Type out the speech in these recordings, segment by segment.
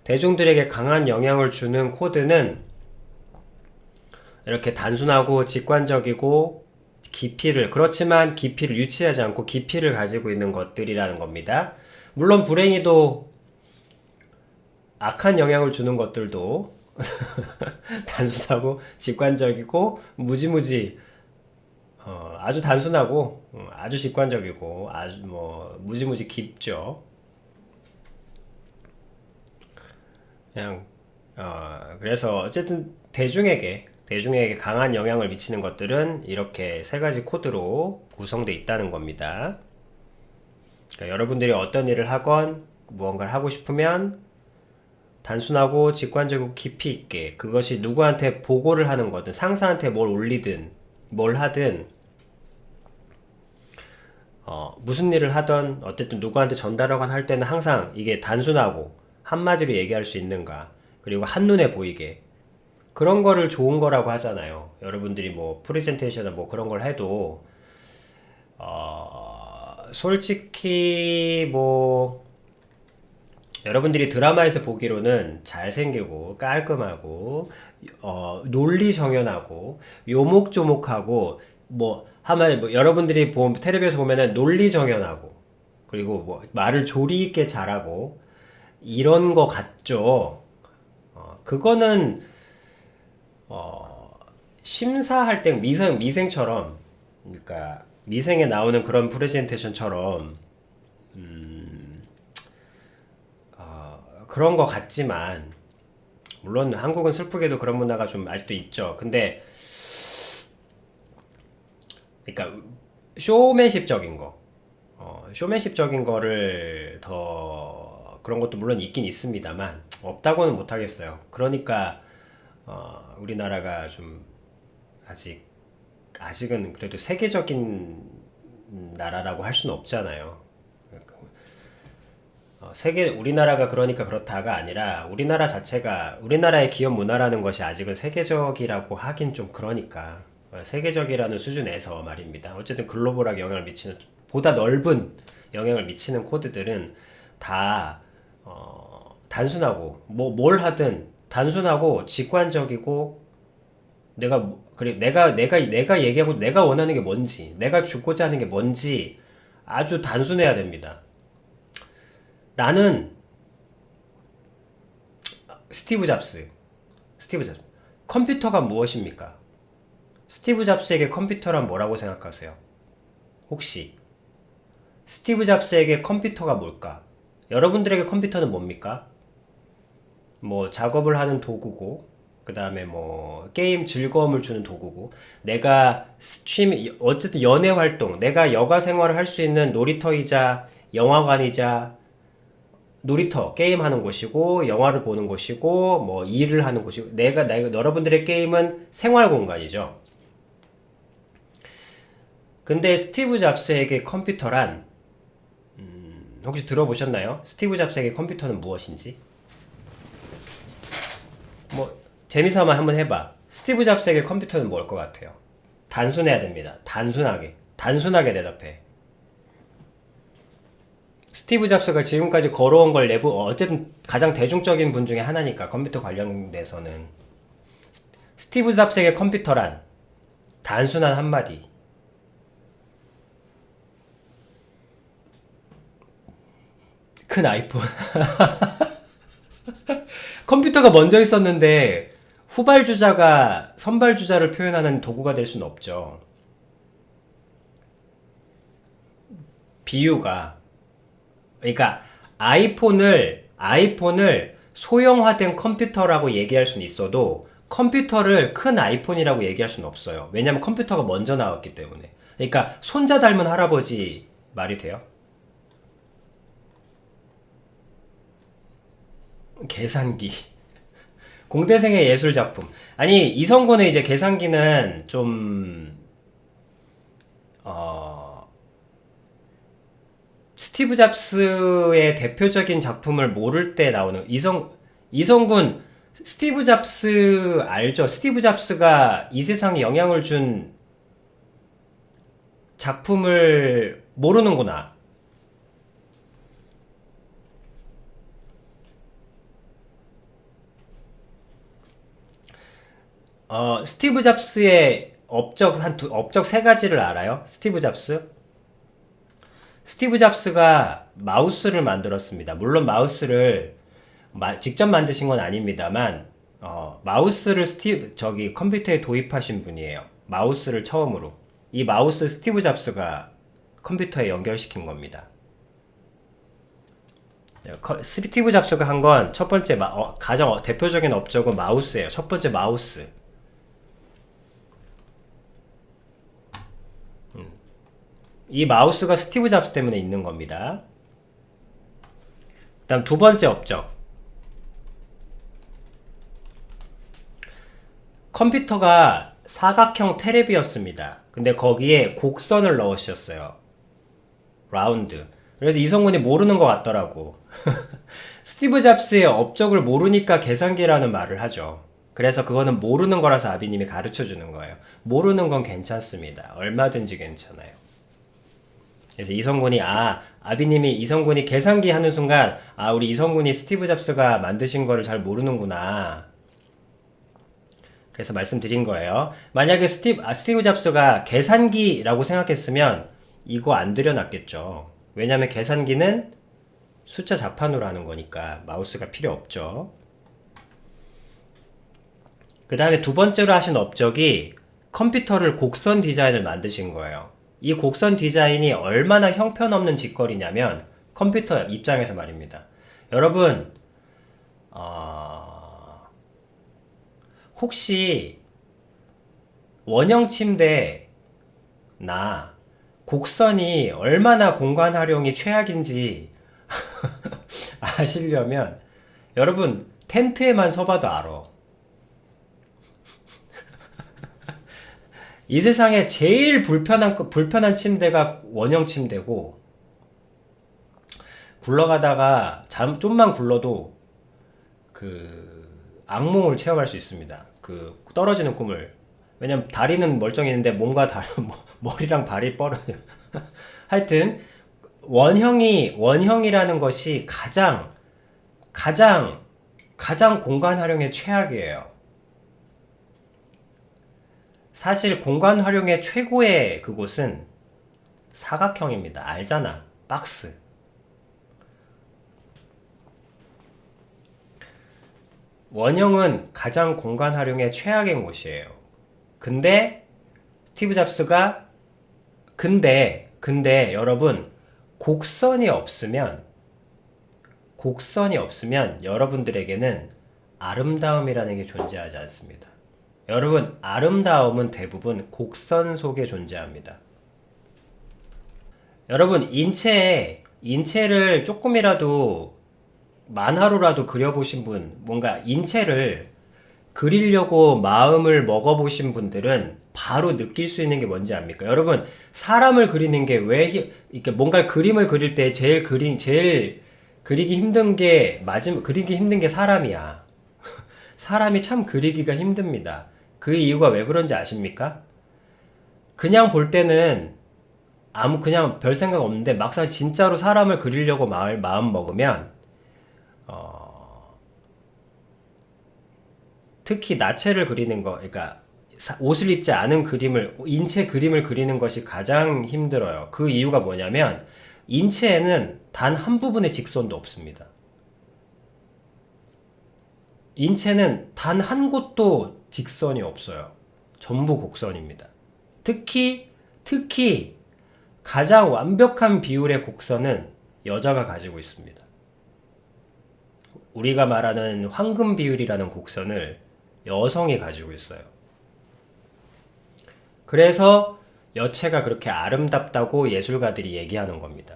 대중들에게 강한 영향을 주는 코드는 이렇게 단순하고 직관적이고 그렇지만 깊이를 유치하지 않고 깊이를 가지고 있는 것들이라는 겁니다. 물론 불행히도 악한 영향을 주는 것들도 단순하고 직관적이고 무지무지 아주 단순하고 아주 직관적이고 아주 뭐 무지무지 깊죠. 그냥 그래서 어쨌든 대중에게 강한 영향을 미치는 것들은 이렇게 세 가지 코드로 구성되어 있다는 겁니다. 그러니까 여러분들이 어떤 일을 하건 무언가를 하고 싶으면 단순하고 직관적이고 깊이 있게 그것이 누구한테 보고를 하는 거든 상사한테 뭘 올리든 뭘 하든 무슨 일을 하던 어쨌든 누구한테 전달하거나 할 때는 항상 이게 단순하고 한마디로 얘기할 수 있는가 그리고 한눈에 보이게 그런 거를 좋은 거라고 하잖아요. 여러분들이 뭐 프레젠테이션이나 뭐 그런 걸 해도 솔직히 뭐 여러분들이 드라마에서 보기로는 잘생기고 깔끔하고 논리정연하고 요목조목하고 뭐 하면 뭐 여러분들이 텔레비에서 보면은 논리정연하고 그리고 뭐 말을 조리 있게 잘하고 이런 거 같죠. 그거는 심사할 때 미생처럼 그러니까 미생에 나오는 그런 프레젠테이션처럼 그런 거 같지만 물론 한국은 슬프게도 그런 문화가 좀 아직도 있죠. 근데 그러니까 쇼맨십적인 거, 쇼맨십적인 거를 더 그런 것도 물론 있긴 있습니다만 없다고는 못 하겠어요. 그러니까 우리나라가 좀 아직 아직은 그래도 세계적인 나라라고 할 수는 없잖아요. 우리나라가 그러니까 그렇다가 아니라 우리나라 자체가 우리나라의 기업 문화라는 것이 아직은 세계적이라고 하긴 좀 그러니까 세계적이라는 수준에서 말입니다. 어쨌든 글로벌하게 영향을 미치는 보다 넓은 영향을 미치는 코드들은 다 단순하고 뭘 하든 단순하고 직관적이고 내가 얘기하고 내가 원하는 게 뭔지 내가 주고자 하는 게 뭔지 아주 단순해야 됩니다. 나는 스티브 잡스. 스티브 잡스. 컴퓨터가 무엇입니까? 스티브 잡스에게 컴퓨터란 뭐라고 생각하세요? 혹시 스티브 잡스에게 컴퓨터가 뭘까? 여러분들에게 컴퓨터는 뭡니까? 뭐 작업을 하는 도구고, 그 다음에 뭐 게임 즐거움을 주는 도구고, 어쨌든 연애 활동, 내가 여가 생활을 할 수 있는 놀이터이자 영화관이자 게임하는 곳이고, 영화를 보는 곳이고, 뭐, 일을 하는 곳이고, 여러분들의 게임은 생활 공간이죠. 근데 스티브 잡스에게 컴퓨터란, 혹시 들어보셨나요? 스티브 잡스에게 컴퓨터는 무엇인지? 뭐, 재미삼아 한번 해봐. 스티브 잡스에게 컴퓨터는 뭘 것 같아요? 단순해야 됩니다. 단순하게 대답해. 스티브 잡스가 지금까지 걸어온 걸 어쨌든 가장 대중적인 분 중에 하나니까 컴퓨터 관련돼서는 스티브 잡스에게 컴퓨터란 단순한 한마디. 큰 아이폰. 컴퓨터가 먼저 있었는데 후발주자가 선발주자를 표현하는 도구가 될 수는 없죠. 비유가 그러니까 아이폰을 소형화된 컴퓨터라고 얘기할 수는 있어도 컴퓨터를 큰 아이폰이라고 얘기할 수는 없어요. 왜냐면 컴퓨터가 먼저 나왔기 때문에. 그러니까 손자 닮은 할아버지 말이 돼요? 계산기. 공대생의 예술 작품. 아니 이성군의 이제 계산기는 좀 스티브 잡스의 대표적인 작품을 모를 때 나오는 이성군 스티브 잡스 알죠? 스티브 잡스가 이 세상에 영향을 준 작품을 모르는구나. 스티브 잡스의 업적 세 가지를 알아요? 스티브 잡스? 스티브 잡스가 마우스를 만들었습니다. 물론 마우스를 직접 만드신 건 아닙니다만, 마우스를 컴퓨터에 도입하신 분이에요. 마우스를 처음으로. 이 마우스 스티브 잡스가 컴퓨터에 연결시킨 겁니다. 스티브 잡스가 한 건 첫 번째, 가장 대표적인 업적은 마우스예요. 첫 번째 마우스. 이 마우스가 스티브 잡스 때문에 있는 겁니다. 다음 두 번째 업적. 컴퓨터가 사각형 테레비였습니다. 근데 거기에 곡선을 넣으셨어요. 라운드. 그래서 이성군이 모르는 것 같더라고. 스티브 잡스의 업적을 모르니까 계산기라는 말을 하죠. 그래서 그거는 모르는 거라서 아비님이 가르쳐 주는 거예요. 모르는 건 괜찮습니다. 얼마든지 괜찮아요. 그래서 이성군이 아비님이 이성군이 계산기 하는 순간 우리 이성군이 스티브 잡스가 만드신 거를 잘 모르는구나. 그래서 말씀드린 거예요. 만약에 스티브 잡스가 계산기라고 생각했으면 이거 안 들여놨겠죠. 왜냐면 계산기는 숫자 자판으로 하는 거니까 마우스가 필요 없죠. 그 다음에 두 번째로 하신 업적이 컴퓨터를 곡선 디자인을 만드신 거예요. 이 곡선 디자인이 얼마나 형편없는 짓거리냐면 컴퓨터 입장에서 말입니다. 여러분 혹시 원형 침대나 곡선이 얼마나 공간 활용이 최악인지 아시려면 여러분 텐트에만 서봐도 알아. 이 세상에 제일 불편한 침대가 원형 침대고, 굴러가다가 좀만 굴러도 악몽을 체험할 수 있습니다. 떨어지는 꿈을. 왜냐면 다리는 멀쩡했는데 몸과 머리랑 발이 뻗어요. 하여튼 원형이라는 것이 가장 공간 활용의 최악이에요. 사실 공간 활용의 최고의 그곳은 사각형입니다. 알잖아. 박스. 원형은 가장 공간 활용의 최악인 곳이에요. 근데 스티브 잡스가 근데 여러분 곡선이 없으면 여러분들에게는 아름다움이라는 게 존재하지 않습니다. 여러분, 아름다움은 대부분 곡선 속에 존재합니다. 여러분, 인체를 조금이라도 만화로라도 그려보신 분, 뭔가 인체를 그리려고 마음을 먹어보신 분들은 바로 느낄 수 있는 게 뭔지 압니까? 여러분, 사람을 그리는 게 이렇게 뭔가 그림을 그릴 때 제일 그리기 힘든 게 사람이야. 사람이 참 그리기가 힘듭니다. 그 이유가 왜 그런지 아십니까? 그냥 볼 때는 그냥 별 생각 없는데 막상 진짜로 사람을 그리려고 마음 먹으면 특히 나체를 그리는 거, 그러니까 옷을 입지 않은 인체 그림을 그리는 것이 가장 힘들어요. 그 이유가 뭐냐면 인체에는 단 한 부분의 직선도 없습니다. 인체는 단 한 곳도 직선이 없어요. 전부 곡선입니다. 특히 가장 완벽한 비율의 곡선은 여자가 가지고 있습니다. 우리가 말하는 황금 비율이라는 곡선을 여성이 가지고 있어요. 그래서 여체가 그렇게 아름답다고 예술가들이 얘기하는 겁니다.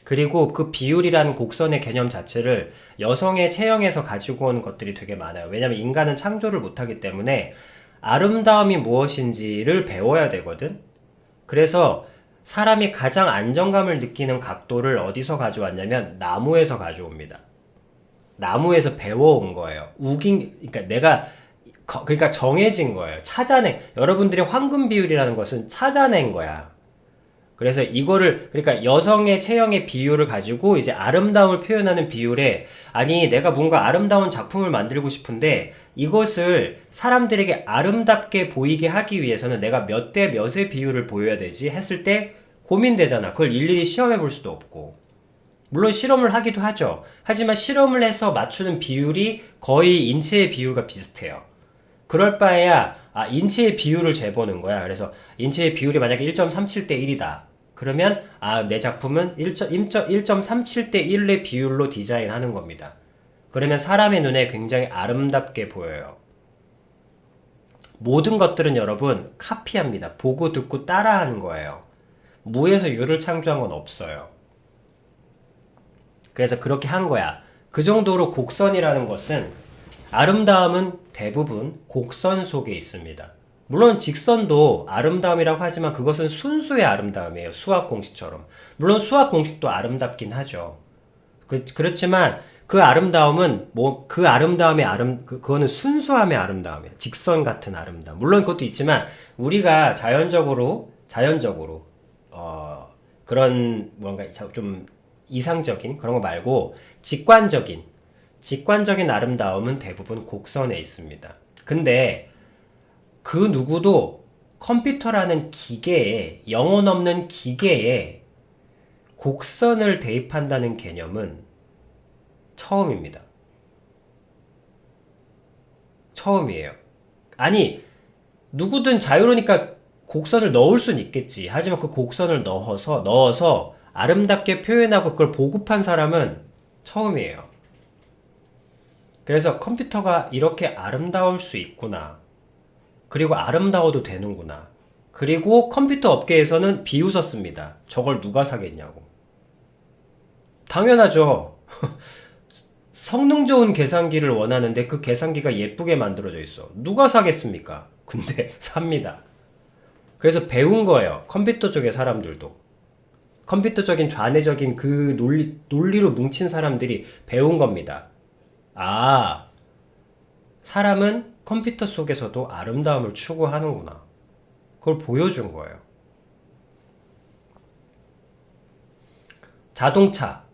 그리고 그 비율이라는 곡선의 개념 자체를 여성의 체형에서 가지고 온 것들이 되게 많아요. 왜냐하면 인간은 창조를 못하기 때문에 아름다움이 무엇인지를 배워야 되거든. 그래서 사람이 가장 안정감을 느끼는 각도를 어디서 가져왔냐면 나무에서 가져옵니다. 나무에서 배워온 거예요. 그러니까 정해진 거예요. 여러분들의 황금 비율이라는 것은 찾아낸 거야. 그래서 이거를 그러니까 여성의 체형의 비율을 가지고 이제 아름다움을 표현하는 비율에 아니 내가 뭔가 아름다운 작품을 만들고 싶은데 이것을 사람들에게 아름답게 보이게 하기 위해서는 내가 몇 대 몇의 비율을 보여야 되지 했을 때 고민되잖아. 그걸 일일이 시험해 볼 수도 없고. 물론 실험을 하기도 하죠. 하지만 실험을 해서 맞추는 비율이 거의 인체의 비율과 비슷해요. 그럴 바에야 인체의 비율을 재보는 거야. 그래서 인체의 비율이 만약에 1.37대 1이다. 그러면 내 작품은 1.37대 1의 비율로 디자인하는 겁니다. 그러면 사람의 눈에 굉장히 아름답게 보여요. 모든 것들은 여러분 카피합니다. 보고 듣고 따라하는 거예요. 무에서 유를 창조한 건 없어요. 그래서 그렇게 한 거야. 그 정도로 곡선이라는 것은 아름다움은 대부분 곡선 속에 있습니다. 물론 직선도 아름다움이라고 하지만 그것은 순수의 아름다움이에요. 수학 공식처럼. 물론 수학 공식도 아름답긴 하죠. 그렇지만 그 아름다움은 그 아름다움의 그거는 순수함의 아름다움이에요. 직선 같은 아름다움. 물론 그것도 있지만 우리가 자연적으로 그런 뭔가 좀 이상적인 그런 거 말고 직관적인 아름다움은 대부분 곡선에 있습니다. 근데 그 누구도 컴퓨터라는 기계에 영혼 없는 기계에 곡선을 대입한다는 개념은 처음입니다. 처음이에요. 아니 누구든 자유로우니까 곡선을 넣을 수는 있겠지. 하지만 그 곡선을 넣어서 아름답게 표현하고 그걸 보급한 사람은 처음이에요. 그래서 컴퓨터가 이렇게 아름다울 수 있구나. 그리고 아름다워도 되는구나. 그리고 컴퓨터 업계에서는 비웃었습니다. 저걸 누가 사겠냐고. 당연하죠. 성능 좋은 계산기를 원하는데 그 계산기가 예쁘게 만들어져 있어. 누가 사겠습니까? 근데 삽니다. 그래서 배운 거예요. 컴퓨터 쪽의 사람들도. 컴퓨터적인 좌뇌적인 그 논리로 뭉친 사람들이 배운 겁니다. 사람은 컴퓨터 속에서도 아름다움을 추구하는구나. 그걸 보여준 거예요. 자동차.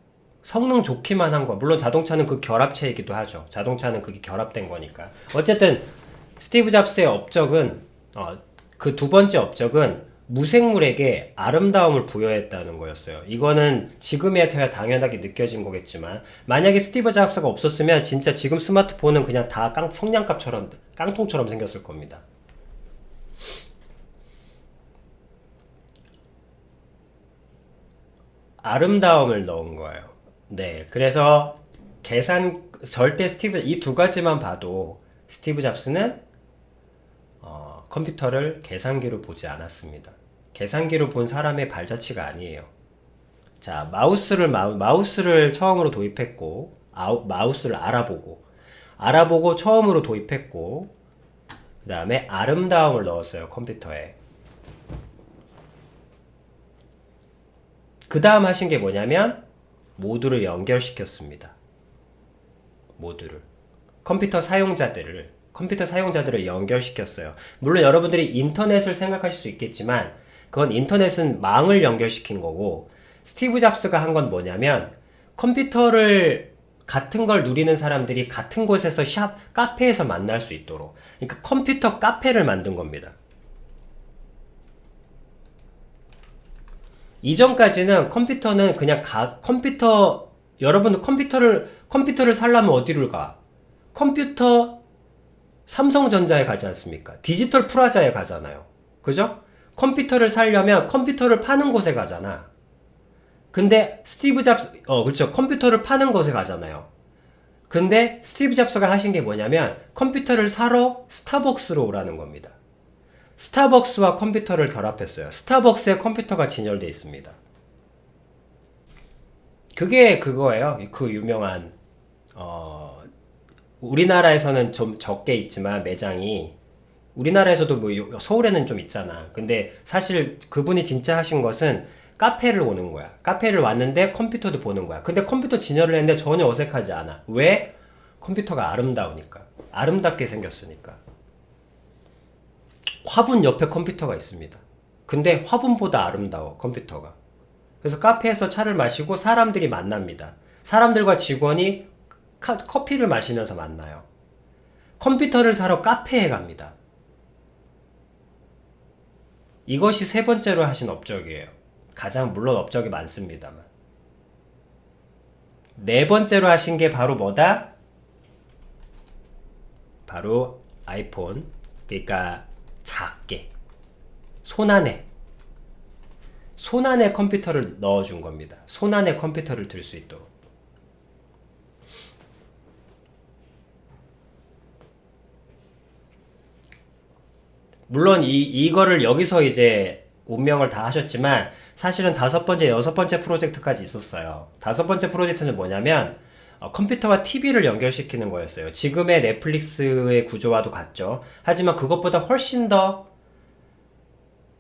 성능 좋기만 한 거. 물론 자동차는 그 결합체이기도 하죠. 자동차는 그게 결합된 거니까. 어쨌든 스티브 잡스의 업적은 그 두 번째 업적은 무생물에게 아름다움을 부여했다는 거였어요. 이거는 지금이야 당연하게 느껴진 거겠지만 만약에 스티브 잡스가 없었으면 진짜 지금 스마트폰은 그냥 다 성냥갑처럼 깡통처럼 생겼을 겁니다. 아름다움을 넣은 거예요. 네, 그래서 절대 이 두 가지만 봐도 스티브 잡스는 컴퓨터를 계산기로 보지 않았습니다. 계산기로 본 사람의 발자취가 아니에요. 자, 마우스를 처음으로 도입했고, 마우스를 알아보고 처음으로 도입했고, 그 다음에 아름다움을 넣었어요, 컴퓨터에. 그 다음 하신 게 뭐냐면, 모두를 연결시켰습니다. 컴퓨터 사용자들을 연결시켰어요. 물론 여러분들이 인터넷을 생각하실 수 있겠지만 그건 인터넷은 망을 연결시킨 거고 스티브 잡스가 한 건 뭐냐면 컴퓨터를 같은 걸 누리는 사람들이 같은 곳에서 카페에서 만날 수 있도록 그러니까 컴퓨터 카페를 만든 겁니다. 이전까지는 컴퓨터는 그냥 여러분들 컴퓨터를 살려면 어디를 가? 삼성전자에 가지 않습니까? 디지털 프라자에 가잖아요. 그죠? 컴퓨터를 사려면 컴퓨터를 파는 곳에 가잖아. 근데 그렇죠. 컴퓨터를 파는 곳에 가잖아요. 근데 스티브 잡스가 하신 게 뭐냐면 컴퓨터를 사러 스타벅스로 오라는 겁니다. 스타벅스와 컴퓨터를 결합했어요. 스타벅스에 컴퓨터가 진열되어 있습니다. 그게 그거예요. 그 유명한 우리나라에서는 좀 적게 있지만 매장이 우리나라에서도 뭐 서울에는 좀 있잖아. 근데 사실 그분이 진짜 하신 것은 카페를 오는 거야. 카페를 왔는데 컴퓨터도 보는 거야. 근데 컴퓨터 진열을 했는데 전혀 어색하지 않아. 왜? 컴퓨터가 아름다우니까. 아름답게 생겼으니까. 화분 옆에 컴퓨터가 있습니다. 근데 화분보다 아름다워, 컴퓨터가. 그래서 카페에서 차를 마시고 사람들이 만납니다. 사람들과 직원이 커피를 마시면서 만나요. 컴퓨터를 사러 카페에 갑니다. 이것이 세 번째로 하신 업적이에요. 가장 물론 업적이 많습니다만. 네 번째로 하신 게 바로 뭐다? 바로 아이폰. 그러니까 작게 손안에 컴퓨터를 넣어준 겁니다. 손안에 컴퓨터를 들 수 있도록. 물론 이거를 여기서 이제 운명을 다 하셨지만 사실은 다섯 번째, 여섯 번째 프로젝트까지 있었어요. 다섯 번째 프로젝트는 뭐냐면 컴퓨터와 TV를 연결시키는 거였어요. 지금의 넷플릭스의 구조와도 같죠. 하지만 그것보다 훨씬 더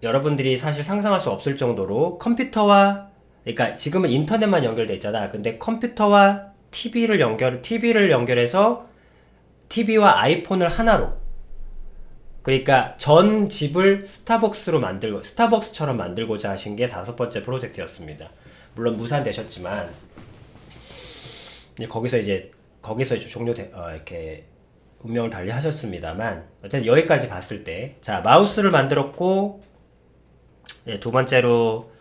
여러분들이 사실 상상할 수 없을 정도로 컴퓨터와, 그러니까 지금은 인터넷만 연결돼 있잖아. 근데 컴퓨터와 TV를 연결해서 TV와 아이폰을 하나로, 그러니까 전 집을 스타벅스처럼 만들고자 하신 게 다섯 번째 프로젝트였습니다. 물론 무산되셨지만 거기서 이제 이렇게 운명을 달리하셨습니다만, 어쨌든 여기까지 봤을 때, 자, 마우스를 만들었고, 두 번째로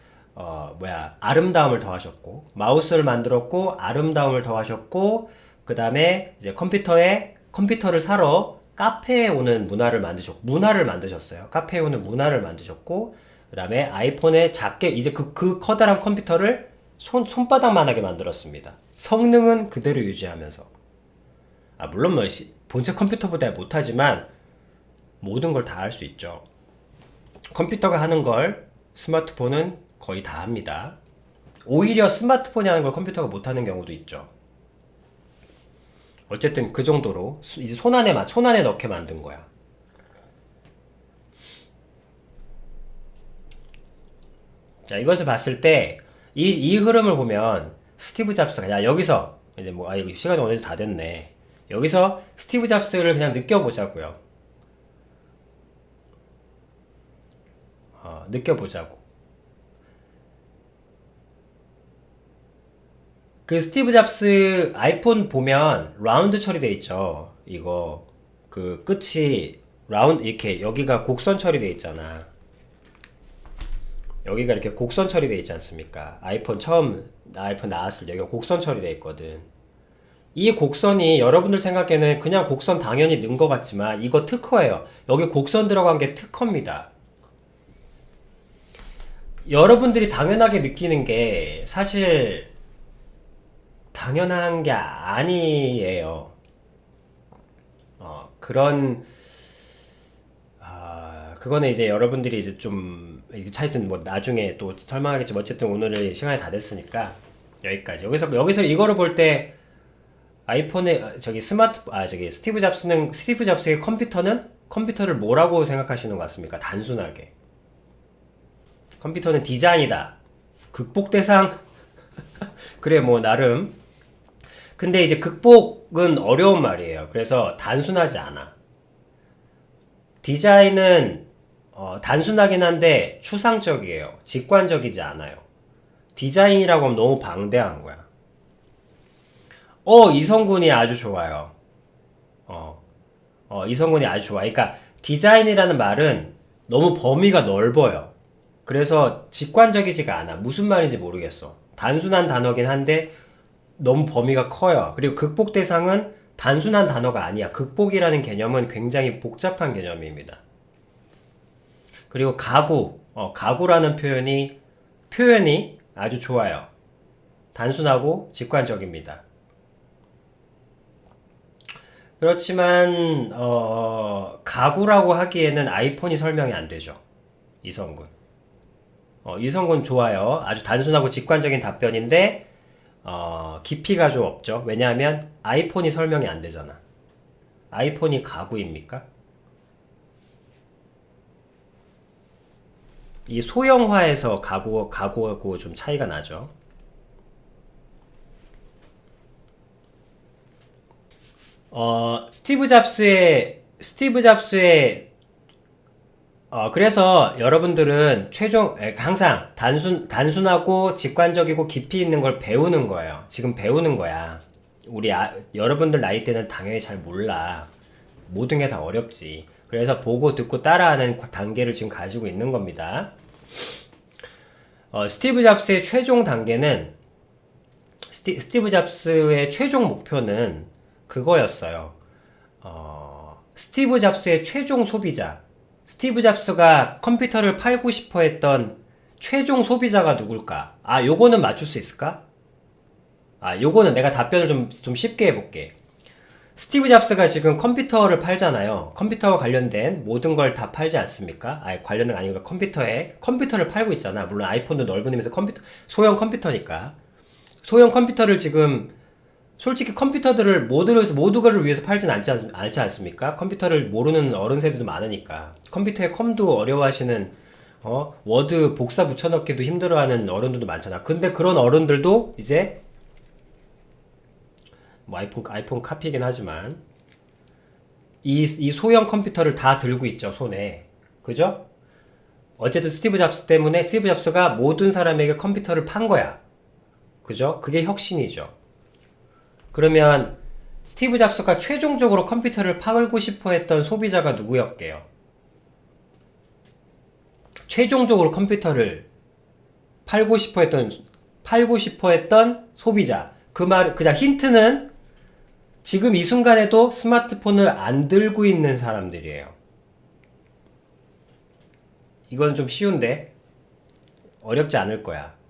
아름다움을 더하셨고, 마우스를 만들었고 아름다움을 더하셨고, 그 다음에 이제 컴퓨터를 사러 카페에 오는 문화를 만드셨어요. 카페에 오는 문화를 만드셨고, 그 다음에 아이폰에 작게 이제 그 커다란 컴퓨터를 손바닥만하게 만들었습니다. 성능은 그대로 유지하면서. 물론 본체 컴퓨터보다 못하지만 모든 걸 다 할 수 있죠. 컴퓨터가 하는 걸 스마트폰은 거의 다 합니다. 오히려 스마트폰이 하는 걸 컴퓨터가 못하는 경우도 있죠. 어쨌든 그 정도로 이제 손안에 넣게 만든 거야. 자, 이것을 봤을 때 이 흐름을 보면 스티브 잡스가, 야, 여기서 이제 이거 시간이 어느새 다 됐네. 여기서 스티브 잡스를 그냥 느껴보자고요. 느껴보자고. 그 스티브 잡스 아이폰 보면 라운드 처리돼 있죠. 이거 그 끝이 라운드, 이렇게 여기가 곡선 처리돼 있잖아. 여기가 이렇게 곡선 처리돼 있지 않습니까? 아이폰 나왔을 때 여기가 곡선 처리돼 있거든. 이 곡선이 여러분들 생각에는 그냥 곡선 당연히 넣은 것 같지만 이거 특허예요. 여기 곡선 들어간 게 특허입니다. 여러분들이 당연하게 느끼는 게 사실 당연한 게 아니에요. 그거는 이제 여러분들이 이제 좀, 하여튼 뭐 나중에 또 설명하겠지만, 어쨌든 오늘의 시간이 다 됐으니까 여기까지. 여기서 이거를 볼 때 아이폰의 스티브 잡스의 컴퓨터를 뭐라고 생각하시는 것 같습니까? 단순하게. 컴퓨터는 디자인이다. 극복 대상? 그래, 뭐 나름. 근데 이제 극복은 어려운 말이에요. 그래서 단순하지 않아. 디자인은 단순하긴 한데 추상적이에요. 직관적이지 않아요. 디자인이라고 하면 너무 방대한 거야. 이성군이 아주 좋아요. 이성군이 아주 좋아. 그러니까 디자인이라는 말은 너무 범위가 넓어요. 그래서 직관적이지가 않아. 무슨 말인지 모르겠어. 단순한 단어긴 한데 너무 범위가 커요. 그리고 극복 대상은 단순한 단어가 아니야. 극복이라는 개념은 굉장히 복잡한 개념입니다. 그리고 가구라는 표현이 아주 좋아요. 단순하고 직관적입니다. 그렇지만 가구라고 하기에는 아이폰이 설명이 안 되죠. 이성군. 이성군 좋아요. 아주 단순하고 직관적인 답변인데 깊이가 좀 없죠. 왜냐하면 아이폰이 설명이 안 되잖아. 아이폰이 가구입니까? 이 소형화에서 가구하고 좀 차이가 나죠. 스티브 잡스의 그래서 여러분들은 항상 단순하고 직관적이고 깊이 있는 걸 배우는 거예요. 지금 배우는 거야. 여러분들 나이 때는 당연히 잘 몰라. 모든 게 다 어렵지. 그래서 보고 듣고 따라하는 단계를 지금 가지고 있는 겁니다. 스티브 잡스의 최종 단계는, 스티브 잡스의 최종 목표는 그거였어요. 스티브 잡스의 최종 소비자. 스티브 잡스가 컴퓨터를 팔고 싶어 했던 최종 소비자가 누굴까? 요거는 맞출 수 있을까? 요거는 내가 답변을 좀 쉽게 해볼게. 스티브 잡스가 지금 컴퓨터를 팔잖아요. 컴퓨터와 관련된 모든 걸 다 팔지 않습니까? 관련된 아니고 컴퓨터를 팔고 있잖아. 물론 아이폰도 넓은 의미에서 소형 컴퓨터니까. 소형 컴퓨터를 지금, 솔직히 컴퓨터들을 모두를 위해서 팔진 않지 않습니까? 컴퓨터를 모르는 어른 세대도 많으니까. 컴퓨터에 컴도 어려워하시는, 워드 복사 붙여넣기도 힘들어하는 어른들도 많잖아. 근데 그런 어른들도 이제, 뭐 아이폰 카피이긴 하지만, 이 소형 컴퓨터를 다 들고 있죠, 손에. 그죠? 어쨌든 스티브 잡스가 모든 사람에게 컴퓨터를 판 거야. 그죠? 그게 혁신이죠. 그러면 스티브 잡스가 최종적으로 컴퓨터를 팔고 싶어 했던 소비자가 누구였게요? 최종적으로 컴퓨터를 팔고 싶어 했던 소비자. 그냥 힌트는 지금 이 순간에도 스마트폰을 안 들고 있는 사람들이에요. 이건 좀 쉬운데 어렵지 않을 거야.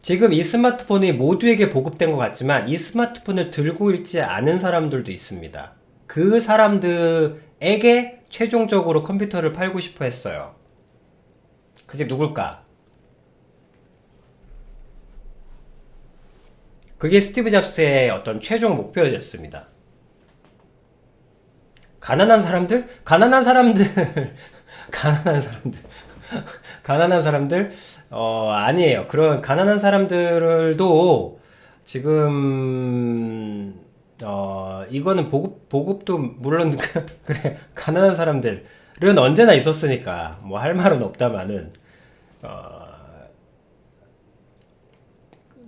지금 이 스마트폰이 모두에게 보급된 것 같지만 이 스마트폰을 들고 있지 않은 사람들도 있습니다. 그 사람들에게 최종적으로 컴퓨터를 팔고 싶어 했어요. 그게 누굴까? 그게 스티브 잡스의 어떤 최종 목표였습니다. 가난한 사람들? 가난한 사람들? 아니에요. 그런 가난한 사람들도 지금, 이거는 보급도 물론, 그래, 가난한 사람들은 언제나 있었으니까, 뭐 할 말은 없다마는,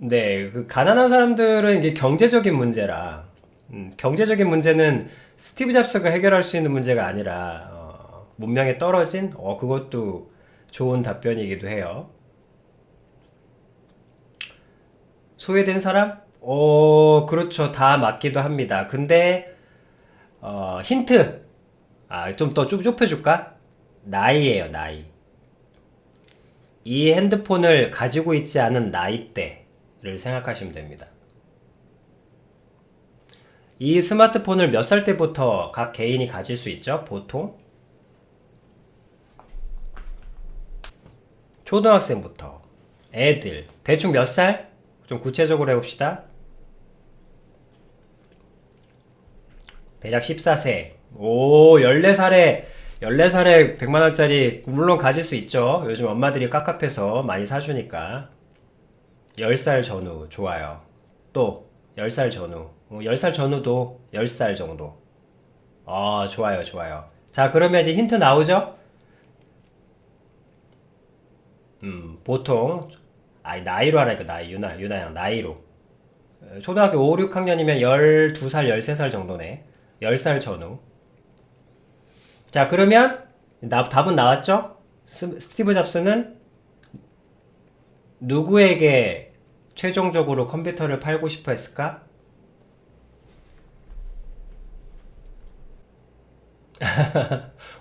네, 그 가난한 사람들은 이게 경제적인 문제라, 경제적인 문제는 스티브 잡스가 해결할 수 있는 문제가 아니라, 문명에 떨어진, 그것도 좋은 답변이기도 해요. 소외된 사람? 그렇죠. 다 맞기도 합니다. 근데, 힌트. 좀 더 좁혀줄까? 나이예요, 나이. 이 핸드폰을 가지고 있지 않은 나이대를 생각하시면 됩니다. 이 스마트폰을 몇 살 때부터 각 개인이 가질 수 있죠? 보통? 초등학생부터. 애들. 대충 몇 살? 좀 구체적으로 해봅시다. 대략 14세. 14살에 100만원짜리, 물론 가질 수 있죠. 요즘 엄마들이 깝깝해서 많이 사주니까. 10살 전후, 좋아요. 또, 10살 전후. 10살 전후도 10살 정도. 좋아요, 좋아요. 자, 그러면 이제 힌트 나오죠? 보통, 나이로 하라니까, 유나양, 나이로. 초등학교 5, 6학년이면 12살, 13살 정도네. 10살 전후. 자, 그러면 답은 나왔죠? 스티브 잡스는 누구에게 최종적으로 컴퓨터를 팔고 싶어 했을까?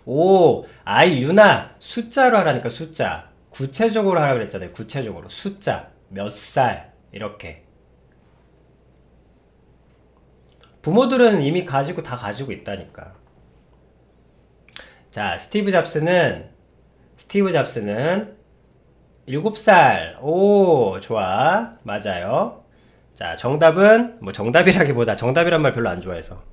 유나, 숫자로 하라니까, 숫자. 구체적으로 하라 그랬잖아요. 구체적으로. 숫자. 몇 살. 이렇게. 부모들은 이미 다 가지고 있다니까. 자, 스티브 잡스는 7살. 좋아. 맞아요. 자, 정답은, 정답이란 말 별로 안 좋아해서.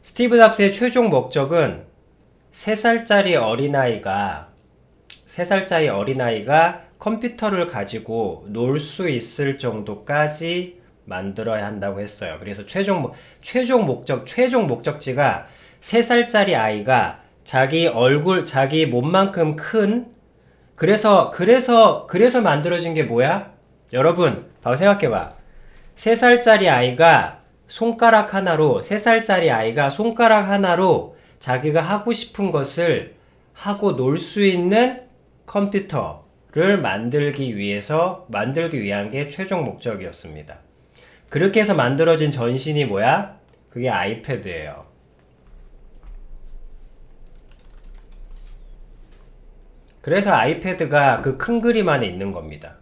스티브 잡스의 최종 목적은 3살짜리 어린아이가 컴퓨터를 가지고 놀 수 있을 정도까지 만들어야 한다고 했어요. 그래서 최종 목적지가 3살짜리 아이가 자기 얼굴, 자기 몸만큼 큰, 그래서 만들어진 게 뭐야? 여러분, 바로 생각해봐. 3살짜리 아이가 3살짜리 아이가 손가락 하나로 자기가 하고 싶은 것을 하고 놀 수 있는 컴퓨터를 만들기 위한 게 최종 목적이었습니다. 그렇게 해서 만들어진 전신이 뭐야? 그게 아이패드예요. 그래서 아이패드가 그 큰 그림 안에 있는 겁니다.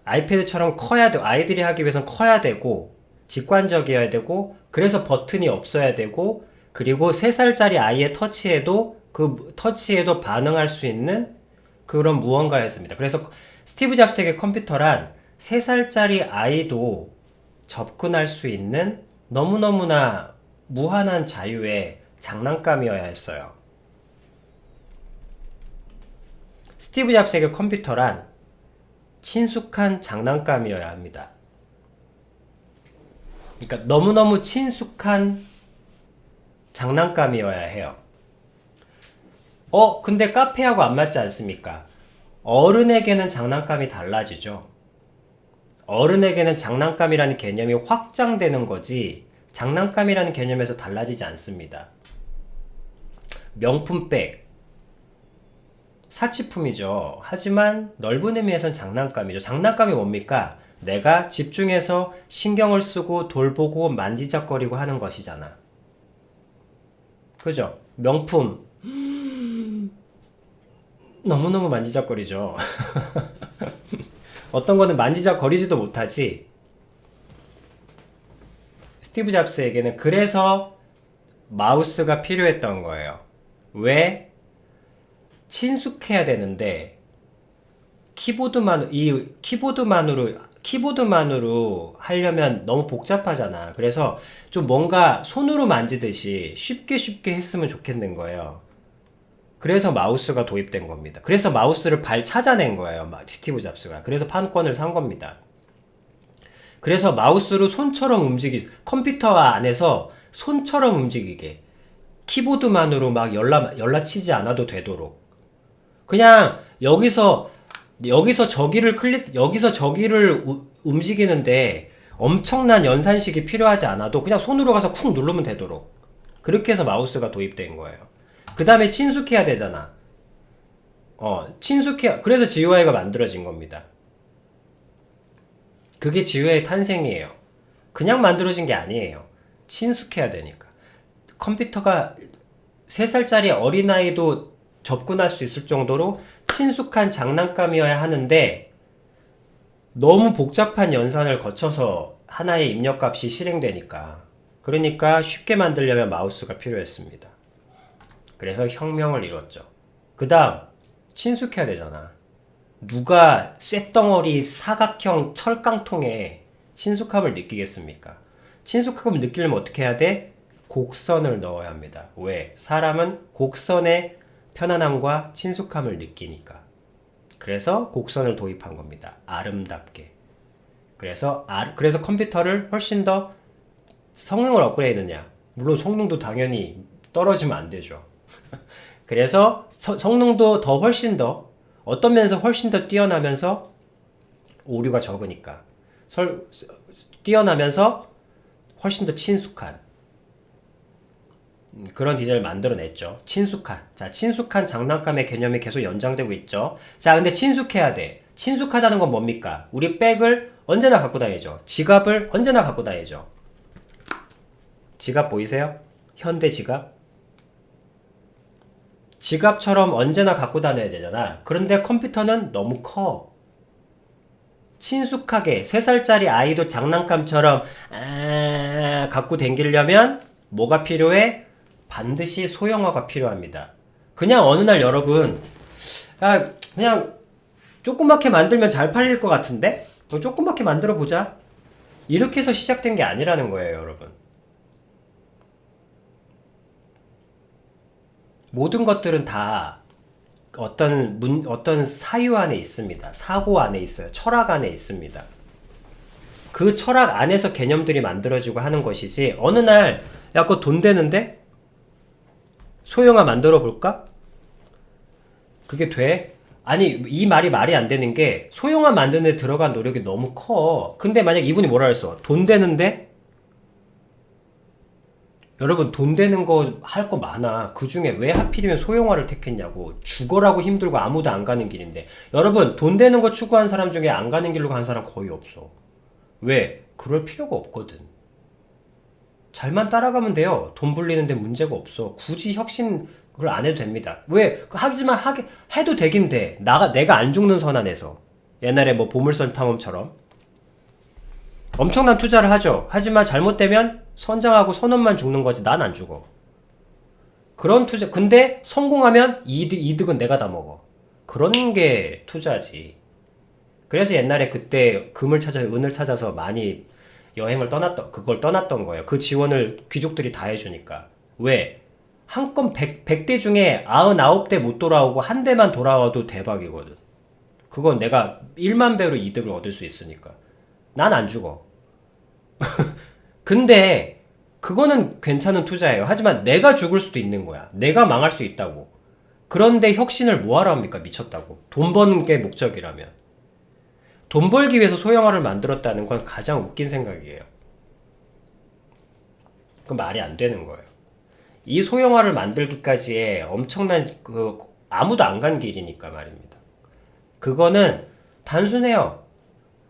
아이패드처럼 커야 돼. 아이들이 하기 위해선 커야 되고, 직관적이어야 되고, 그래서 버튼이 없어야 되고, 그리고 3살짜리 아이의 터치에도 반응할 수 있는 그런 무언가였습니다. 그래서 스티브 잡스에게 컴퓨터란 3살짜리 아이도 접근할 수 있는 너무너무나 무한한 자유의 장난감이어야 했어요. 스티브 잡스에게 컴퓨터란 친숙한 장난감이어야 합니다. 그러니까 너무너무 친숙한 장난감이어야 해요. 근데 카페하고 안 맞지 않습니까? 어른에게는 장난감이 달라지죠. 어른에게는 장난감이라는 개념이 확장되는 거지 장난감이라는 개념에서 달라지지 않습니다. 명품백, 사치품이죠. 하지만 넓은 의미에선 장난감이죠. 장난감이 뭡니까? 내가 집중해서 신경을 쓰고 돌보고 만지작거리고 하는 것이잖아. 그죠? 명품 너무너무 만지작거리죠. 어떤 거는 만지작거리지도 못하지. 스티브 잡스에게는 그래서 마우스가 필요했던 거예요. 왜? 친숙해야 되는데 키보드만으로 하려면 너무 복잡하잖아. 그래서 좀 뭔가 손으로 만지듯이 쉽게 했으면 좋겠는 거예요. 그래서 마우스가 도입된 겁니다. 그래서 마우스를 찾아낸 거예요. 스티브 잡스가. 그래서 판권을 산 겁니다. 그래서 마우스로 컴퓨터 안에서 손처럼 움직이게, 키보드만으로 막 열라치지 않아도 되도록, 그냥 여기서 저기를 움직이는데 엄청난 연산식이 필요하지 않아도 그냥 손으로 가서 쿵 누르면 되도록, 그렇게 해서 마우스가 도입된 거예요. 그 다음에 친숙해야 되잖아. 그래서 GUI가 만들어진 겁니다. 그게 GUI의 탄생이에요. 그냥 만들어진 게 아니에요. 친숙해야 되니까. 컴퓨터가 3살짜리 어린아이도 접근할 수 있을 정도로 친숙한 장난감이어야 하는데 너무 복잡한 연산을 거쳐서 하나의 입력값이 실행되니까, 그러니까 쉽게 만들려면 마우스가 필요했습니다. 그래서 혁명을 이뤘죠. 그 다음 친숙해야 되잖아. 누가 쇳덩어리 사각형 철깡통에 친숙함을 느끼겠습니까? 친숙함을 느끼려면 어떻게 해야 돼? 곡선을 넣어야 합니다. 왜? 사람은 곡선의 편안함과 친숙함을 느끼니까. 그래서 곡선을 도입한 겁니다. 아름답게. 그래서 컴퓨터를 훨씬 더 성능을 업그레이드냐? 물론 성능도 당연히 떨어지면 안 되죠. 그래서 성능도 어떤 면에서 훨씬 더 뛰어나면서 오류가 적으니까 뛰어나면서 훨씬 더 친숙한 그런 디자인을 만들어냈죠. 친숙한 장난감의 개념이 계속 연장되고 있죠. 자, 근데 친숙해야 돼. 친숙하다는 건 뭡니까? 우리 백을 언제나 갖고 다니죠. 지갑을 언제나 갖고 다니죠. 지갑 보이세요? 현대 지갑? 지갑처럼 언제나 갖고 다녀야 되잖아. 그런데 컴퓨터는 너무 커. 친숙하게 3살짜리 아이도 장난감처럼 갖고 다니려면 뭐가 필요해? 반드시 소형화가 필요합니다. 그냥 어느 날 여러분, 그냥 조그맣게 만들면 잘 팔릴 것 같은데? 조그맣게 만들어 보자. 이렇게 해서 시작된 게 아니라는 거예요, 여러분. 모든 것들은 다 어떤 사유 안에 있습니다. 사고 안에 있어요. 철학 안에 있습니다. 그 철학 안에서 개념들이 만들어지고 하는 것이지, 어느 날, 야, 그거 돈 되는데? 소형화 만들어 볼까? 그게 돼? 아니, 이 말이 안 되는 게, 소형화 만드는 데 들어간 노력이 너무 커. 근데 만약 이분이 뭐라 했어? 돈 되는데? 여러분, 돈 되는 거 할 거 많아. 그 중에 왜 하필이면 소형화를 택했냐고. 죽어라고 힘들고 아무도 안 가는 길인데. 여러분, 돈 되는 거 추구한 사람 중에 안 가는 길로 간 사람 거의 없어. 왜? 그럴 필요가 없거든. 잘만 따라가면 돼요. 돈 불리는데 문제가 없어. 굳이 혁신 그걸 안 해도 됩니다. 왜? 하지만 해도 되긴 돼. 내가 안 죽는 선 안에서. 옛날에 뭐 보물선 탐험처럼. 엄청난 투자를 하죠. 하지만 잘못되면 선장하고 선원만 죽는 거지. 난 안 죽어. 그런 투자. 근데 성공하면 이득은 내가 다 먹어. 그런 게 투자지. 그래서 옛날에 그때 은을 찾아서 많이 그걸 떠났던 거예요. 그 지원을 귀족들이 다 해주니까. 왜? 한 건 100대 중에 99대 못 돌아오고 한 대만 돌아와도 대박이거든. 그건 내가 1만 배로 이득을 얻을 수 있으니까. 난 안 죽어. 근데 그거는 괜찮은 투자예요. 하지만 내가 죽을 수도 있는 거야. 내가 망할 수 있다고. 그런데 혁신을 뭐하러 합니까? 미쳤다고. 돈 버는 게 목적이라면. 돈 벌기 위해서 소형화를 만들었다는 건 가장 웃긴 생각이에요. 그건 말이 안 되는 거예요. 이 소형화를 만들기까지의 엄청난 아무도 안 간 길이니까 말입니다. 그거는 단순해요.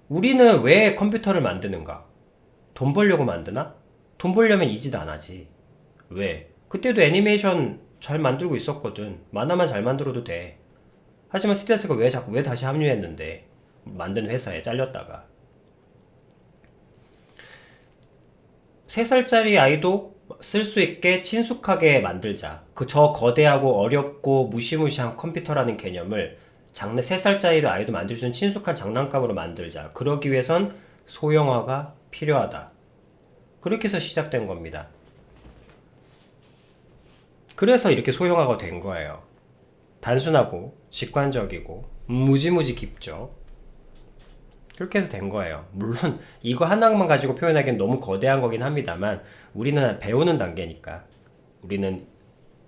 우리는 왜 컴퓨터를 만드는가? 돈 벌려고 만드나? 돈 벌려면 이 짓 안 하지. 왜? 그때도 애니메이션 잘 만들고 있었거든. 만화만 잘 만들어도 돼. 하지만 스텔스가 왜 다시 합류했는데? 만든 회사에 잘렸다가. 3살짜리 아이도 쓸 수 있게 친숙하게 만들자. 저 거대하고 어렵고 무시무시한 컴퓨터라는 개념을 3살짜리 아이도 만들 수 있는 친숙한 장난감으로 만들자. 그러기 위해선 소형화가 필요하다. 그렇게 해서 시작된 겁니다. 그래서 이렇게 소형화가 된 거예요. 단순하고 직관적이고 무지무지 깊죠. 그렇게 해서 된 거예요. 물론 이거 하나만 가지고 표현하기엔 너무 거대한 거긴 합니다만 우리는 배우는 단계니까 우리는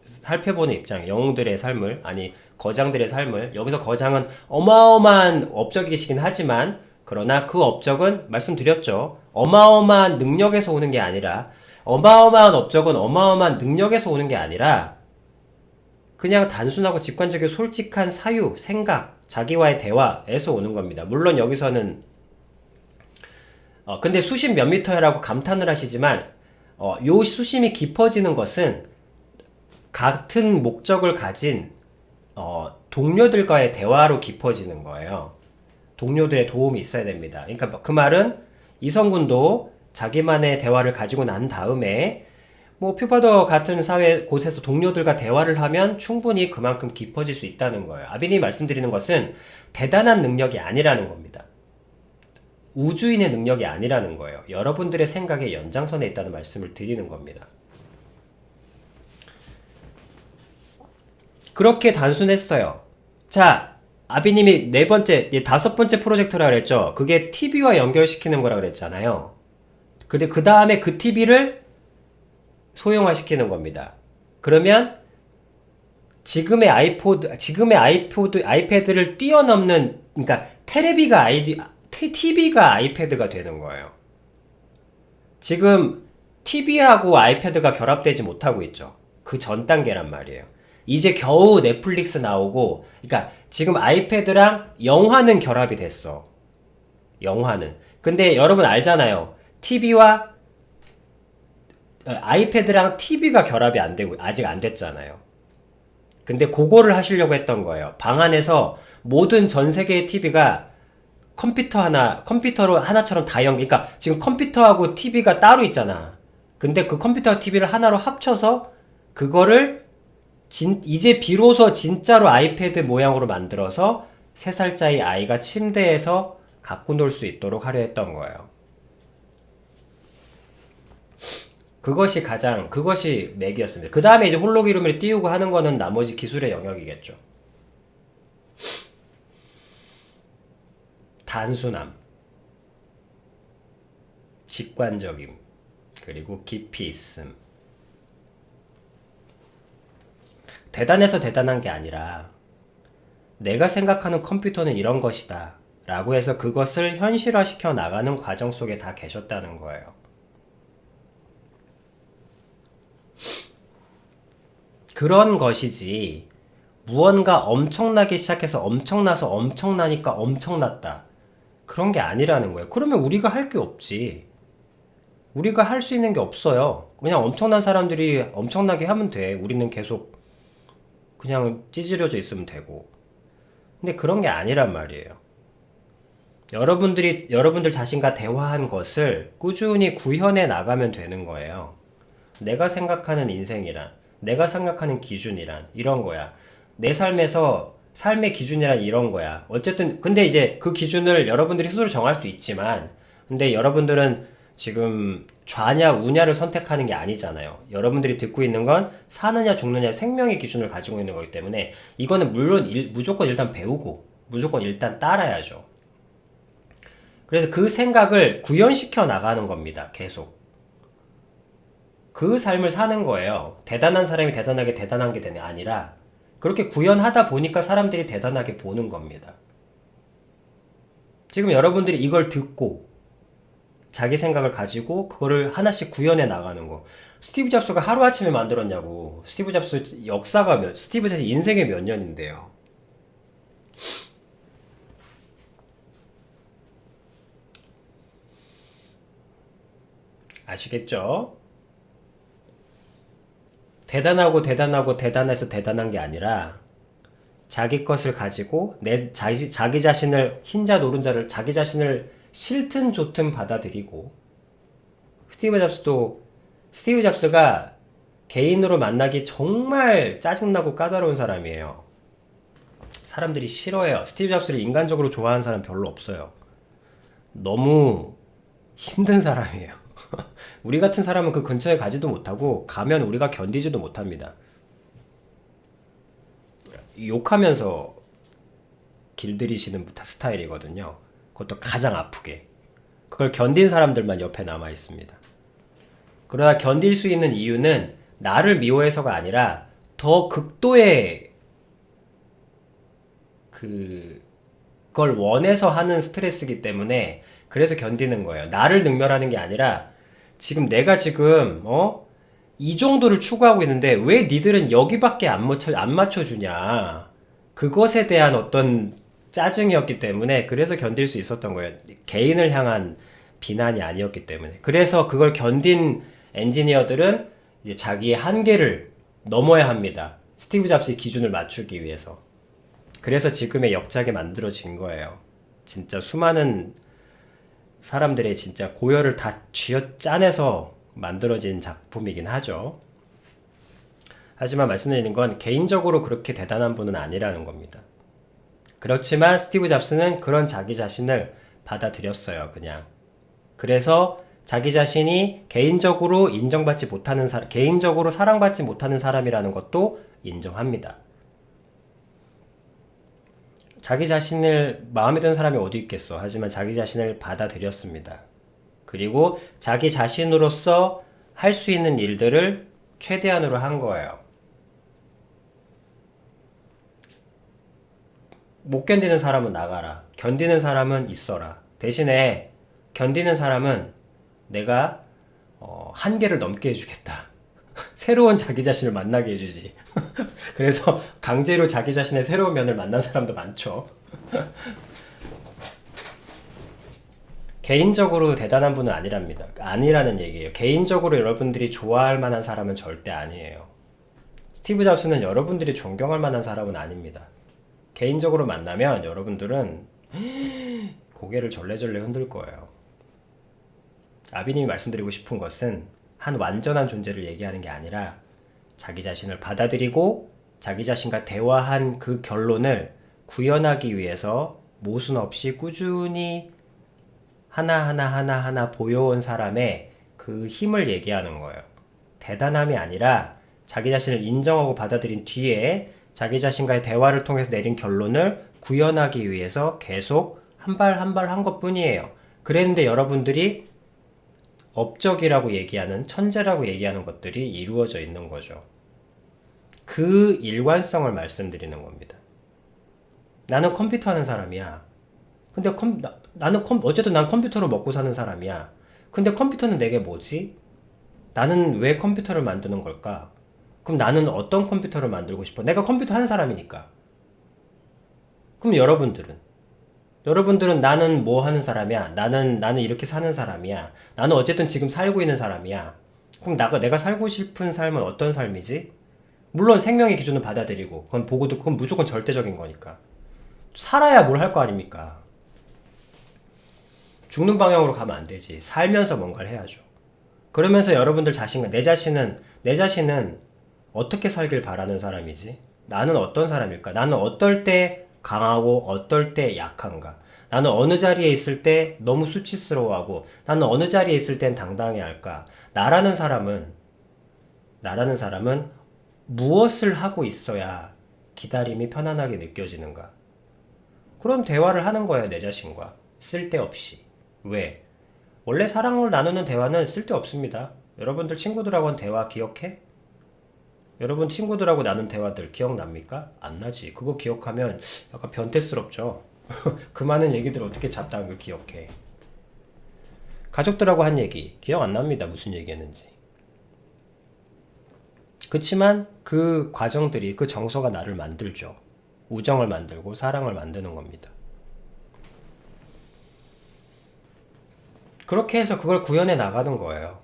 살펴보는 입장, 영웅들의 삶을, 아니 거장들의 삶을, 여기서 거장은 어마어마한 업적이시긴 하지만 그러나 그 업적은 말씀드렸죠. 어마어마한 능력에서 오는 게 아니라, 어마어마한 업적은 어마어마한 능력에서 오는 게 아니라 그냥 단순하고 직관적이고 솔직한 사유, 생각, 자기와의 대화에서 오는 겁니다. 물론 여기서는 근데 수심 몇 미터라고 감탄을 하시지만 요 수심이 깊어지는 것은 같은 목적을 가진 동료들과의 대화로 깊어지는 거예요. 동료들의 도움이 있어야 됩니다. 그러니까 그 말은 이성군도 자기만의 대화를 가지고 난 다음에 뭐 퓨바더 같은 사회 곳에서 동료들과 대화를 하면 충분히 그만큼 깊어질 수 있다는 거예요. 아비님이 말씀드리는 것은 대단한 능력이 아니라는 겁니다. 우주인의 능력이 아니라는 거예요. 여러분들의 생각의 연장선에 있다는 말씀을 드리는 겁니다. 그렇게 단순했어요. 자, 아비님이 5번째 프로젝트라 그랬죠. 그게 TV와 연결시키는 거라 그랬잖아요. 근데 그 다음에 그 TV를 소형화시키는 겁니다. 그러면 지금의 아이패드를 뛰어넘는, 그러니까 TV가 아이패드가 되는 거예요. 지금 TV하고 아이패드가 결합되지 못하고 있죠. 그 전 단계란 말이에요. 이제 겨우 넷플릭스 나오고, 그러니까 지금 아이패드랑 영화는 결합이 됐어. 영화는. 근데 여러분 알잖아요. 아이패드랑 TV가 결합이 안 되고, 아직 안 됐잖아요. 근데 그거를 하시려고 했던 거예요. 방 안에서 모든 전 세계의 TV가 컴퓨터로 하나처럼 다 그러니까 지금 컴퓨터하고 TV가 따로 있잖아. 근데 그 컴퓨터와 TV를 하나로 합쳐서 그거를 이제 비로소 진짜로 아이패드 모양으로 만들어서 3살짜리 아이가 침대에서 갖고 놀 수 있도록 하려 했던 거예요. 그것이 맥이었습니다. 그 다음에 이제 홀로그램을 띄우고 하는 거는 나머지 기술의 영역이겠죠. 단순함, 직관적임, 그리고 깊이 있음. 대단해서 대단한 게 아니라 내가 생각하는 컴퓨터는 이런 것이다 라고 해서 그것을 현실화시켜 나가는 과정 속에 다 계셨다는 거예요. 그런 것이지 무언가 엄청나기 시작해서 엄청나서 엄청나니까 엄청났다. 그런 게 아니라는 거예요. 그러면 우리가 할 게 없지. 우리가 할 수 있는 게 없어요. 그냥 엄청난 사람들이 엄청나게 하면 돼. 우리는 계속 그냥 찌질려져 있으면 되고. 근데 그런 게 아니란 말이에요. 여러분들 자신과 대화한 것을 꾸준히 구현해 나가면 되는 거예요. 내가 생각하는 인생이란, 내가 생각하는 기준이란 이런 거야. 내 삶에서 삶의 기준이란 이런 거야. 어쨌든 근데 이제 그 기준을 여러분들이 스스로 정할 수도 있지만, 근데 여러분들은 지금 좌냐 우냐를 선택하는 게 아니잖아요. 여러분들이 듣고 있는 건 사느냐 죽느냐 생명의 기준을 가지고 있는 거기 때문에 이거는 물론 무조건 일단 배우고 무조건 일단 따라야죠. 그래서 그 생각을 구현시켜 나가는 겁니다. 계속. 그 삶을 사는 거예요. 대단한 사람이 대단하게 대단한 게 되는 게 아니라 그렇게 구현하다 보니까 사람들이 대단하게 보는 겁니다. 지금 여러분들이 이걸 듣고 자기 생각을 가지고 그거를 하나씩 구현해 나가는 거. 스티브 잡스가 하루아침에 만들었냐고. 스티브 잡스 역사가 스티브 잡스 인생이 몇 년인데요. 아시겠죠? 대단하고 대단하고 대단해서 대단한 게 아니라 자기 것을 가지고 자기 자신을 흰자 노른자를 자기 자신을 싫든 좋든 받아들이고 스티브 잡스가 개인으로 만나기 정말 짜증나고 까다로운 사람이에요. 사람들이 싫어해요. 스티브 잡스를 인간적으로 좋아하는 사람 별로 없어요. 너무 힘든 사람이에요. 우리 같은 사람은 그 근처에 가지도 못하고 가면 우리가 견디지도 못합니다. 욕하면서 길들이시는 스타일이거든요. 그것도 가장 아프게. 그걸 견딘 사람들만 옆에 남아 있습니다. 그러나 견딜 수 있는 이유는 나를 미워해서가 아니라 더 극도의 그걸 원해서 하는 스트레스이기 때문에 그래서 견디는 거예요. 나를 능멸하는 게 아니라 지금 내가 이 정도를 추구하고 있는데 왜 니들은 여기밖에 안 맞춰주냐. 그것에 대한 어떤 짜증이었기 때문에 그래서 견딜 수 있었던 거예요. 개인을 향한 비난이 아니었기 때문에. 그래서 그걸 견딘 엔지니어들은 이제 자기의 한계를 넘어야 합니다. 스티브 잡스의 기준을 맞추기 위해서. 그래서 지금의 역작이 만들어진 거예요. 진짜 수많은 사람들의 진짜 고열을 다 쥐어짜내서 만들어진 작품이긴 하죠. 하지만 말씀드리는 건 개인적으로 그렇게 대단한 분은 아니라는 겁니다. 그렇지만 스티브 잡스는 그런 자기 자신을 받아들였어요. 그냥. 그래서 자기 자신이 개인적으로 인정받지 못하는 개인적으로 사랑받지 못하는 사람이라는 것도 인정합니다. 자기 자신을 마음에 드는 사람이 어디 있겠어. 하지만 자기 자신을 받아들였습니다. 그리고 자기 자신으로서 할 수 있는 일들을 최대한으로 한 거예요. 못 견디는 사람은 나가라. 견디는 사람은 있어라. 대신에 견디는 사람은 내가 한계를 넘게 해주겠다. 새로운 자기 자신을 만나게 해주지. 그래서 강제로 자기 자신의 새로운 면을 만난 사람도 많죠. 개인적으로 대단한 분은 아니랍니다. 아니라는 얘기예요. 개인적으로 여러분들이 좋아할 만한 사람은 절대 아니에요. 스티브 잡스는 여러분들이 존경할 만한 사람은 아닙니다. 개인적으로 만나면 여러분들은 고개를 절레절레 흔들 거예요. 아비님이 말씀드리고 싶은 것은 한 완전한 존재를 얘기하는 게 아니라 자기 자신을 받아들이고 자기 자신과 대화한 그 결론을 구현하기 위해서 모순 없이 꾸준히 하나하나 보여온 사람의 그 힘을 얘기하는 거예요. 대단함이 아니라 자기 자신을 인정하고 받아들인 뒤에 자기 자신과의 대화를 통해서 내린 결론을 구현하기 위해서 계속 한 발 한 발 한 것뿐이에요. 그랬는데 여러분들이 업적이라고 얘기하는, 천재라고 얘기하는 것들이 이루어져 있는 거죠. 그 일관성을 말씀드리는 겁니다. 나는 컴퓨터 하는 사람이야. 근데 어쨌든 난 컴퓨터로 먹고 사는 사람이야. 근데 컴퓨터는 내게 뭐지? 나는 왜 컴퓨터를 만드는 걸까? 그럼 나는 어떤 컴퓨터를 만들고 싶어? 내가 컴퓨터 하는 사람이니까. 그럼 여러분들은 나는 뭐 하는 사람이야? 나는 이렇게 사는 사람이야. 나는 어쨌든 지금 살고 있는 사람이야. 그럼 내가 살고 싶은 삶은 어떤 삶이지? 물론 생명의 기준은 받아들이고, 그건 보고도 그건 무조건 절대적인 거니까. 살아야 뭘 할 거 아닙니까? 죽는 방향으로 가면 안 되지. 살면서 뭔가를 해야죠. 그러면서 여러분들 내 자신은 어떻게 살길 바라는 사람이지? 나는 어떤 사람일까? 나는 어떨 때 강하고 어떨 때 약한가? 나는 어느 자리에 있을 때 너무 수치스러워하고 나는 어느 자리에 있을 땐 당당해야 할까? 나라는 사람은 무엇을 하고 있어야 기다림이 편안하게 느껴지는가? 그런 대화를 하는 거예요, 내 자신과. 쓸데없이. 왜? 원래 사랑을 나누는 대화는 쓸데없습니다. 여러분들 친구들하고는 대화 기억해? 여러분 친구들하고 나눈 대화들 기억납니까? 안 나지. 그거 기억하면 약간 변태스럽죠. 그 많은 얘기들 어떻게 잡다한 걸 기억해. 가족들하고 한 얘기 기억 안 납니다. 무슨 얘기했는지. 그치만 그 과정들이, 그 정서가 나를 만들죠. 우정을 만들고 사랑을 만드는 겁니다. 그렇게 해서 그걸 구현해 나가는 거예요.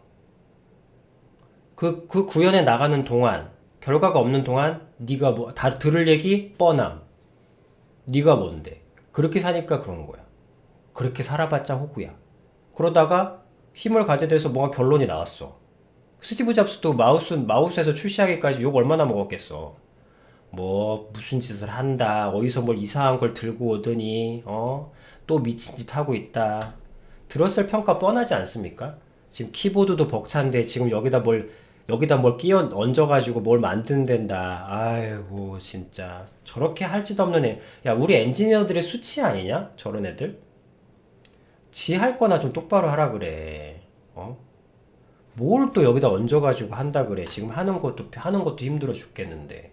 그 구현해 나가는 동안, 결과가 없는 동안 네가 뭐 다 들을 얘기 뻔함. 네가 뭔데? 그렇게 사니까 그런 거야. 그렇게 살아봤자 호구야. 그러다가 힘을 가지게 돼서 뭔가 결론이 나왔어. 스티브 잡스도 마우스에서 출시하기까지 욕 얼마나 먹었겠어. 뭐 무슨 짓을 한다. 어디서 뭘 이상한 걸 들고 오더니 또 미친 짓 하고 있다. 들었을 평가 뻔하지 않습니까? 지금 키보드도 벅찬데 지금 여기다 뭘 끼워 얹어가지고 뭘 만든댄다. 아이고 진짜 저렇게 할 짓 없는 애. 야, 우리 엔지니어들의 수치 아니냐? 저런 애들. 지 할 거나 좀 똑바로 하라 그래. 뭘 또 여기다 얹어가지고 한다 그래. 지금 하는 것도 힘들어 죽겠는데.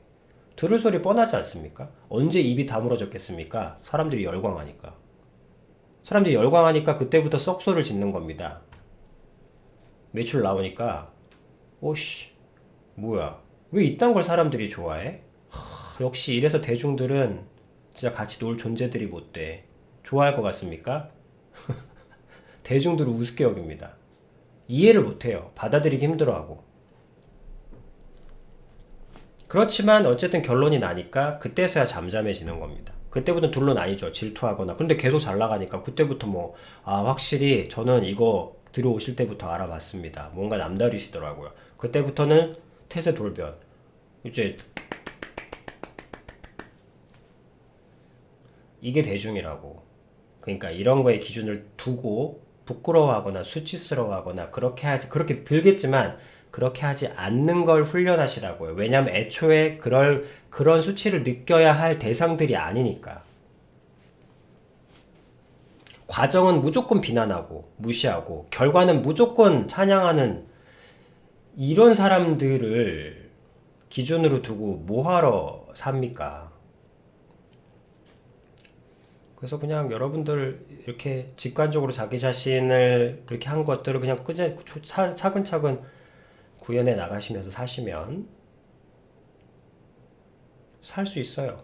들을 소리 뻔하지 않습니까? 언제 입이 다물어졌겠습니까? 사람들이 열광하니까 그때부터 썩소를 짓는 겁니다. 매출 나오니까 오씨 뭐야, 왜 이딴 걸 사람들이 좋아해? 역시 이래서 대중들은 진짜 같이 놀 존재들이 못 돼. 좋아할 것 같습니까? 대중들을 우습게 여깁니다. 이해를 못해요. 받아들이기 힘들어하고. 그렇지만 어쨌든 결론이 나니까 그때서야 잠잠해지는 겁니다. 그때부터는 둘로 나뉘죠. 질투하거나. 근데 계속 잘 나가니까 그때부터 확실히 저는 이거 들어오실 때부터 알아봤습니다. 뭔가 남다르시더라고요. 그때부터는 태세 돌변. 이제 이게 대중이라고. 그러니까 이런 거에 기준을 두고 부끄러워하거나 수치스러워하거나 그렇게 들겠지만 그렇게 하지 않는 걸 훈련하시라고요. 왜냐하면 애초에 그런 수치를 느껴야 할 대상들이 아니니까. 과정은 무조건 비난하고 무시하고 결과는 무조건 찬양하는 이런 사람들을 기준으로 두고 뭐하러 삽니까? 그래서 그냥 여러분들 이렇게 직관적으로 자기 자신을 그렇게 한 것들을 그냥 차근차근 구현해 나가시면서 사시면 살 수 있어요.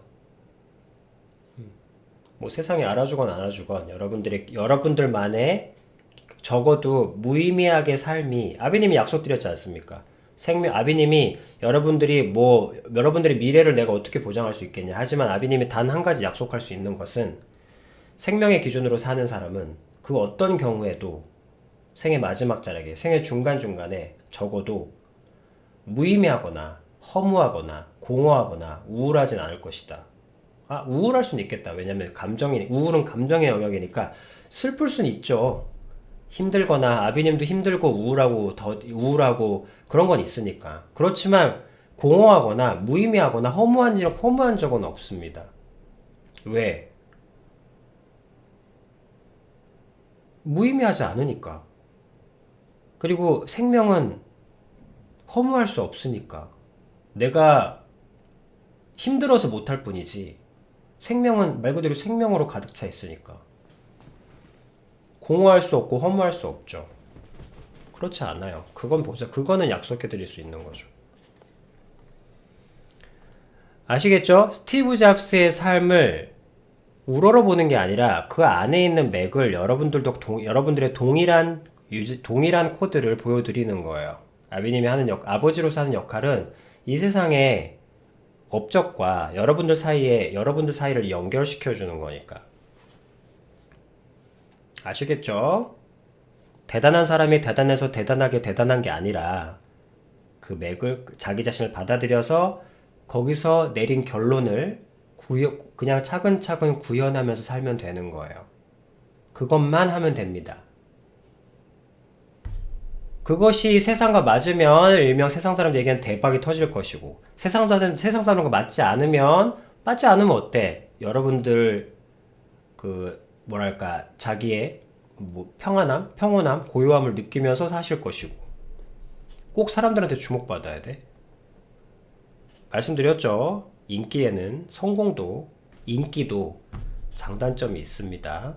뭐 세상이 알아주건 안 알아주건 여러분들만의 적어도 무의미하게 삶이, 아비님이 약속드렸지 않습니까? 아비님이 여러분들의 미래를 내가 어떻게 보장할 수 있겠냐. 하지만 아비님이 단 한 가지 약속할 수 있는 것은 생명의 기준으로 사는 사람은 그 어떤 경우에도 생의 마지막 자락에, 생의 중간중간에 적어도 무의미하거나 허무하거나 공허하거나 우울하진 않을 것이다. 우울할 수는 있겠다. 왜냐면 우울은 감정의 영역이니까 슬플 수는 있죠. 힘들거나 아비님도 힘들고 우울하고 그런 건 있으니까. 그렇지만 공허하거나 무의미하거나 허무한 적은 없습니다. 왜? 무의미하지 않으니까. 그리고 생명은 허무할 수 없으니까. 내가 힘들어서 못할 뿐이지 생명은 말 그대로 생명으로 가득 차 있으니까 공허할 수 없고 허무할 수 없죠. 그렇지 않아요. 그거는 약속해 드릴 수 있는 거죠. 아시겠죠? 스티브 잡스의 삶을 우러러보는 게 아니라 그 안에 있는 맥을 여러분들의 동일한 코드를 보여드리는 거예요. 아비님이 아버지로서 하는 역할은 이 세상의 업적과 여러분들 사이를 연결시켜 주는 거니까. 아시겠죠? 대단한 사람이 대단해서 대단하게 대단한 게 아니라 그 맥을 자기 자신을 받아들여서 거기서 내린 결론을 그냥 차근차근 구현하면서 살면 되는 거예요. 그것만 하면 됩니다. 그것이 세상과 맞으면 일명 세상 사람들 얘기하는 대박이 터질 것이고 세상 사람과 맞지 않으면 어때? 여러분들 뭐랄까 자기의 평온함, 고요함을 느끼면서 사실 것이고 꼭 사람들한테 주목받아야 돼. 말씀드렸죠? 인기에는 인기도 장단점이 있습니다.